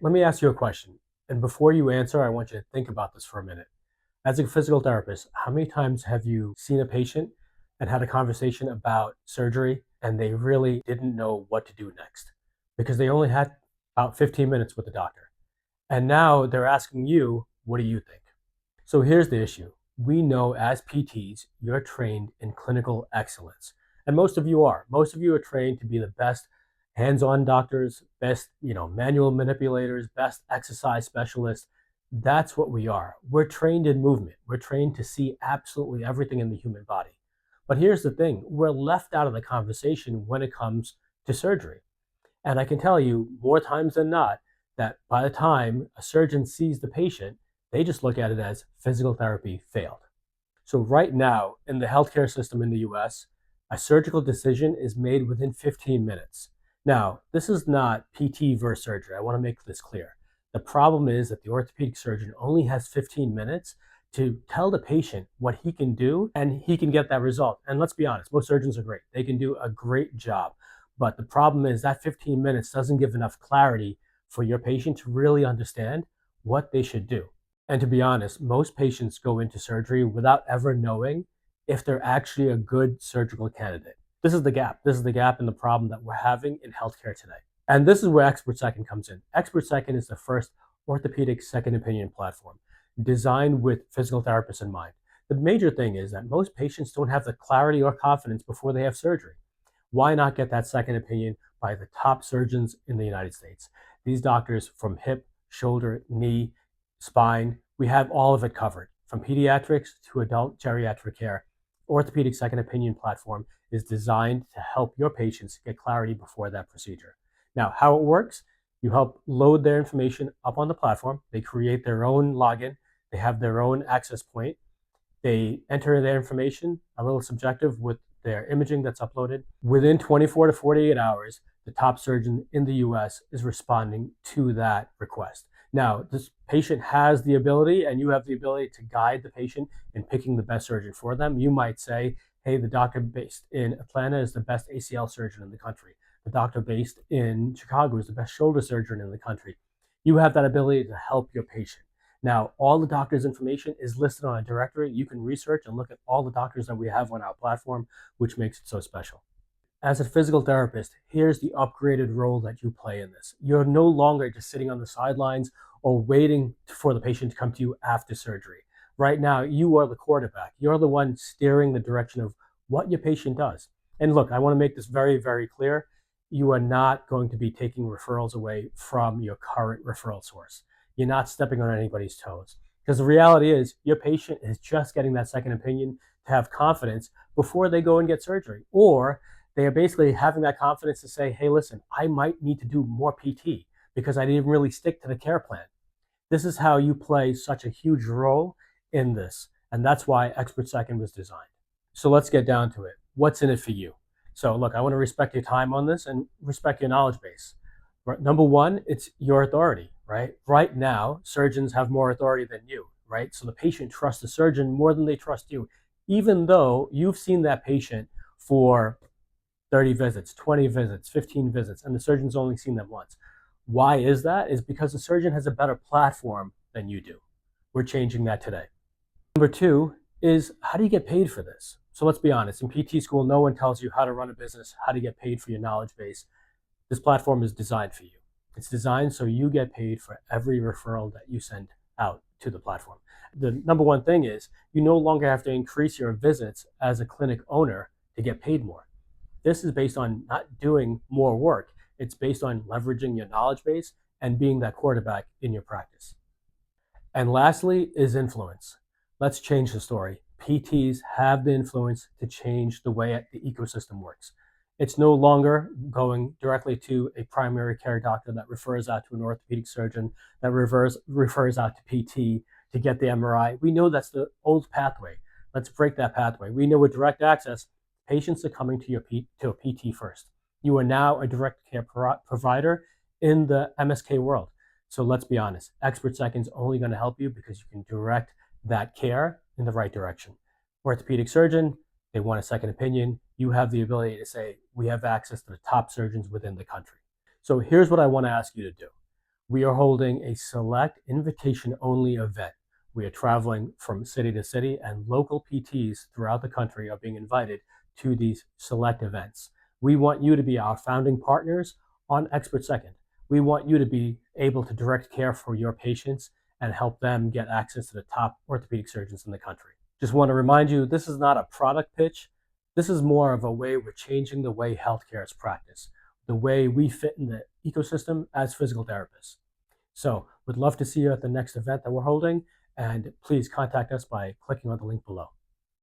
Let me ask you a question. And before you answer, I want you to think about this for a minute. As a physical therapist, how many times have you seen a patient and had a conversation about surgery and they really didn't know what to do next because they only had about 15 minutes with the doctor? And now they're asking you, what do you think? So here's the issue. We know as PTs, you're trained in clinical excellence. And most of you are. Most of you are trained to be the best hands-on doctors, best, manual manipulators, best exercise specialists. That's what we are. We're trained in movement. We're trained to see absolutely everything in the human body. But here's the thing, we're left out of the conversation when it comes to surgery. And I can tell you more times than not that by the time a surgeon sees the patient, they just look at it as physical therapy failed. So right now in the healthcare system in the US, a surgical decision is made within 15 minutes. Now, this is not PT versus surgery. I want to make this clear. The problem is that the orthopedic surgeon only has 15 minutes to tell the patient what he can do and he can get that result. And let's be honest, most surgeons are great. They can do a great job. But the problem is that 15 minutes doesn't give enough clarity for your patient to really understand what they should do. And to be honest, most patients go into surgery without ever knowing if they're actually a good surgical candidate. This is the gap. This is the gap in the problem that we're having in healthcare today. And this is where Expert Second comes in. Expert Second is the first orthopedic second opinion platform designed with physical therapists in mind. The major thing is that most patients don't have the clarity or confidence before they have surgery. Why not get that second opinion by the top surgeons in the United States? These doctors from hip, shoulder, knee, spine, we have all of it covered. From pediatrics to adult geriatric care, orthopedic second opinion platform is designed to help your patients get clarity before that procedure. Now, how it works, you help load their information up on the platform. They create their own login. They have their own access point. They enter their information, a little subjective with their imaging that's uploaded. Within 24 to 48 hours, the top surgeon in the US is responding to that request. Now, this patient has the ability, and you have the ability to guide the patient in picking the best surgeon for them. You might say, hey, the doctor based in Atlanta is the best ACL surgeon in the country. The doctor based in Chicago is the best shoulder surgeon in the country. You have that ability to help your patient. Now, all the doctor's information is listed on a directory. You can research and look at all the doctors that we have on our platform, which makes it so special. As a physical therapist, here's the upgraded role that you play in this. You're no longer just sitting on the sidelines or waiting for the patient to come to you after surgery. Right now, you are the quarterback. You're the one steering the direction of what your patient does. And look, I want to make this very, very clear. You are not going to be taking referrals away from your current referral source. You're not stepping on anybody's toes. Because the reality is your patient is just getting that second opinion to have confidence before they go and get surgery. Or they are basically having that confidence to say, hey, listen, I might need to do more PT because I didn't really stick to the care plan. This is how you play such a huge role in this. And that's why Expert Second was designed. So let's get down to it. What's in it for you? So look, I want to respect your time on this and respect your knowledge base. Number one, it's your authority, right? Right now, surgeons have more authority than you, right? So the patient trusts the surgeon more than they trust you, even though you've seen that patient for 30 visits, 20 visits, 15 visits, and the surgeon's only seen them once. Why is that? Is because the surgeon has a better platform than you do. We're changing that today. Number two is, how do you get paid for this? So let's be honest, in PT school, no one tells you how to run a business, how to get paid for your knowledge base. This platform is designed for you. It's designed so you get paid for every referral that you send out to the platform. The number one thing is you no longer have to increase your visits as a clinic owner to get paid more. This is based on not doing more work. It's based on leveraging your knowledge base and being that quarterback in your practice. And lastly is influence. Let's change the story. PTs have the influence to change the way the ecosystem works. It's no longer going directly to a primary care doctor that refers out to an orthopedic surgeon, that refers out to PT to get the MRI. We know that's the old pathway. Let's break that pathway. We know with direct access, patients are coming to a PT first. You are now a direct care provider in the MSK world. So let's be honest, Expert Second is only going to help you because you can direct that care in the right direction. Orthopedic surgeon, they want a second opinion. You have the ability to say, we have access to the top surgeons within the country. So here's what I want to ask you to do. We are holding a select invitation-only event. We are traveling from city to city, and local PTs throughout the country are being invited to these select events. We want you to be our founding partners on Expert Second. We want you to be able to direct care for your patients and help them get access to the top orthopedic surgeons in the country. Just want to remind you, this is not a product pitch. This is more of a way we're changing the way healthcare is practiced, the way we fit in the ecosystem as physical therapists. So we'd love to see you at the next event that we're holding, and please contact us by clicking on the link below.